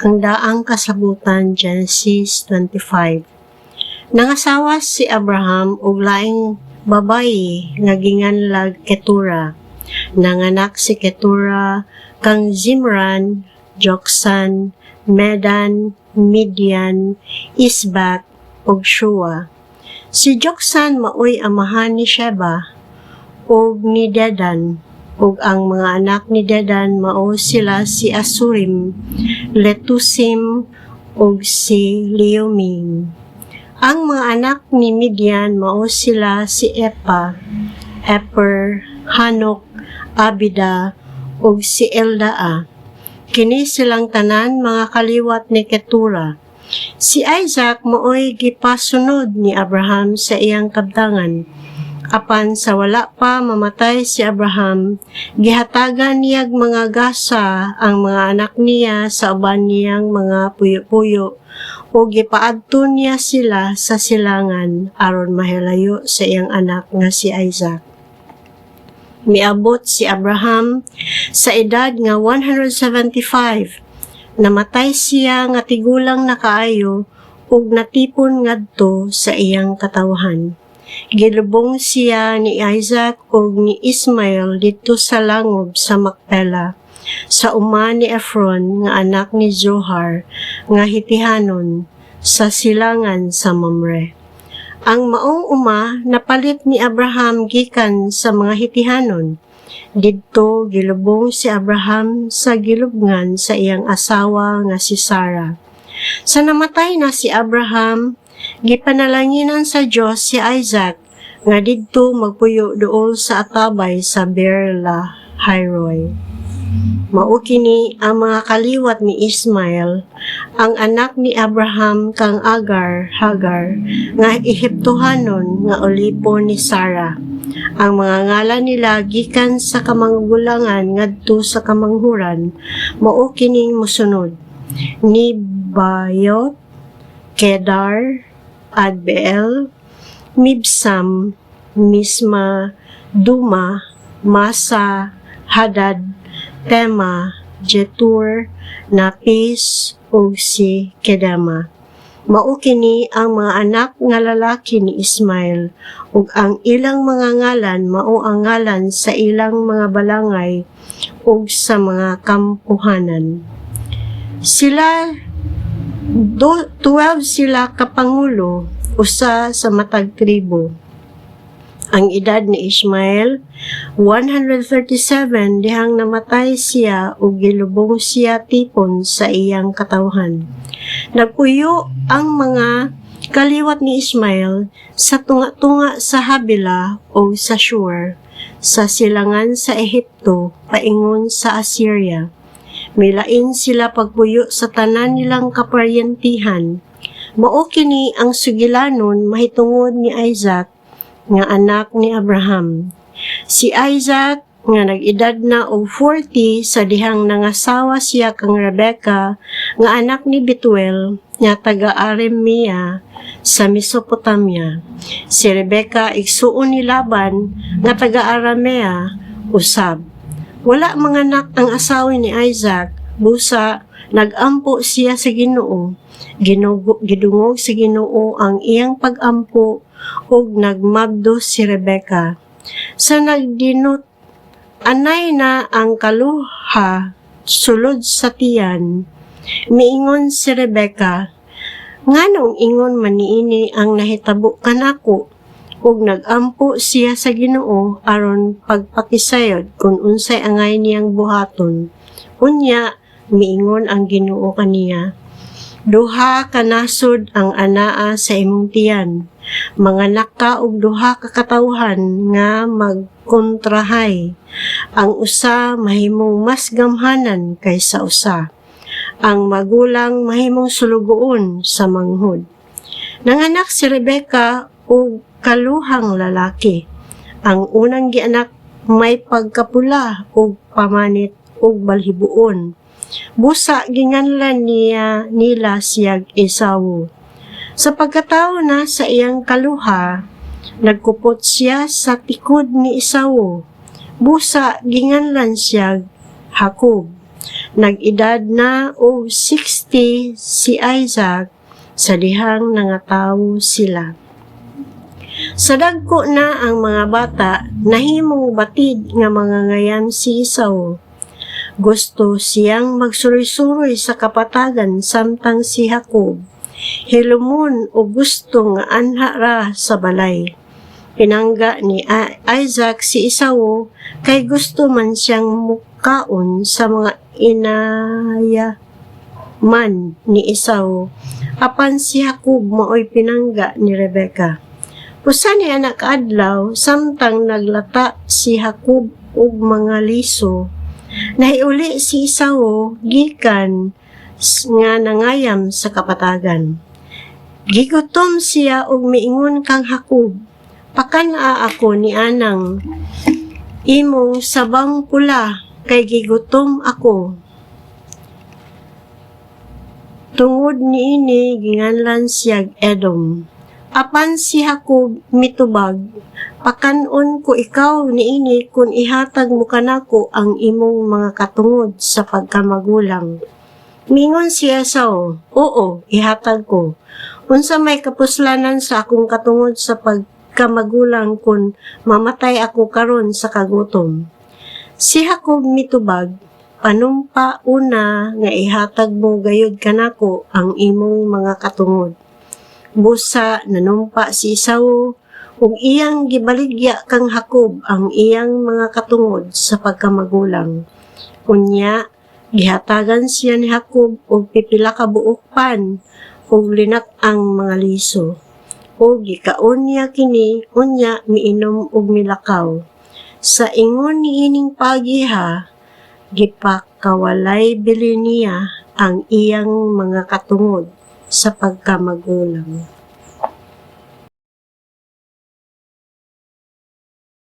Ang daang kasabutan, Genesis 25. Nangasawa si Abraham og laing babayi nga ginganlag Ketura. Nanganak si Ketura kang Zimran, Joksan, Medan, Midian, Isbak ug Shua. Si Joksan maoy amahan ni Sheba ug ni Dedan, ug ang mga anak ni Dedan mao sila si Asurim, Letusim ug si Leumim. Ang mga anak ni Midian mao sila si Epa, Eper, Hanok, Abida ug si Eldaa. Kini silang tanan mga kaliwat ni Ketura. Si Isaac maoy gipasunod ni Abraham sa iyang kabtangan. Apan sa wala pa mamatay si Abraham, gihatagan niyag mga gasa ang mga anak niya sa uban niyang mga puyo-puyo o gipaadto niya sila sa silangan aron mahilayo sa iyang anak nga si Isaac. Miabot si Abraham sa edad nga 175. Namatay siya nga tigulang na kaayo ug natipon ngadto sa iyang katawhan. Gilubong siya ni Isaac ug ni Ismael dito sa langob sa Macpela, sa uma ni Ephron nga anak ni Zohar nga Hitihanon sa silangan sa Mamre. Ang maong uma napalit ni Abraham gikan sa mga Hitihanon. Didto gilubong si Abraham sa gilubngan sa iyang asawa nga si Sarah. Sa namatay na si Abraham, gipanalanginan sa Dios si Isaac nga didto magpuyo duol sa atabay sa Beer-lahai-roi. Mao kini ang mga kaliwat ni Ismael, ang anak ni Abraham kang Hagar, nga Ehiptohanon nga ulipo ni Sarah. Ang mga ngalan nila gikan sa kamanggulangan ngadto sa kamanghuran, mao kining mosunod: Nebayot, Kedar, Adbeel, Mibsam, Misma, Duma, Masa, Hadad, Tema, Jetur, Napis, ug si Kedema. Mao kini ang mga anak nga lalaki ni Ismael, ug ang ilang mga ngalan mao ang ngalan sa ilang mga balangay ug sa mga kampuhanan. Sila 12 sila kapangulo, usa sa matag tribo. Ang edad ni Ismael 137 dihang namatay siya ug gilubong siya tipon sa iyang katawhan. Nagpuyo ang mga kaliwat ni Ismael sa tunga-tunga sa Habila o sa Shur, sa silangan sa Ehipto paingon sa Assyria. Milain sila pagpuyo sa tanan nilang kaparyentihan. Mao kini ang sugilanon mahitungod ni Isaac nga anak ni Abraham. Si Isaac nga nag-edad na og 40 sa dihang nangasawa siya kang Rebecca nga anak ni Betuel nga taga Aramea sa Mesopotamia. Si Rebecca igsuon ni Laban nga taga Aramea usab. Wala manganak ang asawa ni Isaac, busa nagampo siya sa Ginoo. Gidungog sa Ginoo ang iyang pag-ampo ug nagmabdo si Rebecca. Sa nagdinot anay na ang kaluha sulod sa tiyan, miingon si Rebecca, nganong ingon man niini ang nahitabo kanako, ug nagampo siya sa Ginoo aron pagpakisayod kung unsay angay niyang buhaton. Unya miingon ang Ginoo kaniya, duha ka nasod ang anaa sa imong tiyan, manganak ka og duha ka katawhan nga magkontrahay. Ang usa mahimong mas gamhanan kaysa usa. Ang magulang mahimong sulugoon sa manghod. Nanganak si Rebecca og kaluhang lalaki. Ang unang gianak may pagkapula og pamanit og balhibuon. Busa ginganlan nila siyag Esau. Sa pagkatao na sa iyang kaluha, nagkupot siya sa tikod ni Esau. Busa ginganlan siya Jacob. Nag-edad na og 60 si Isaac sa dihang nangatawo sila. Sa dagko na ang mga bata, nahimong batid nga mga ngayan si Esau. Gusto siyang magsuroy-suroy sa kapatagan samtang si Jacob hilumon o gusto nga anha ra sa balay. Pinangga ni Isaac si Esau kay gusto man siyang mukaon sa mga inaya man ni Esau. Apan si Jacob maoy pinangga ni Rebecca. Usa ni anak adlaw samtang naglata si Jacob og mga liso, nahiuli si Esau gikan nga nangayam sa kapatagan. Gigutom siya og miingon kang Jacob, "Pakana ako ni anang imong sabang pula kay gigutom ako." Tungod niini ginganlan siya Edom. Apan si Jacob mitubag, "Pakanon ko ikaw niini kung ihatag mo kanako ang imong mga katungod sa pagkamagulang." Mingon si Esau, "Oo, ihatag ko. Unsa may kapuslanan sa akong katungod sa pagkamagulang kung mamatay ako karon sa kagutom?" Si Jacob mitubag, "Panumpa una nga ihatag mo gayud kanako ang imong mga katungod." Busa nanumpa si Esau ug iyang gibaligya kang Jacob ang iyang mga katungod sa pagkamagulang. Unya gihatagan siya ni Jacob og pipila ka buok pan ug linak ang mga liso. Ug gikaon niya kini unya miinom og milakaw. Sa ingon niining pagiha, gipakawalay bili niya ang iyang mga katungod sa pagkamagulang.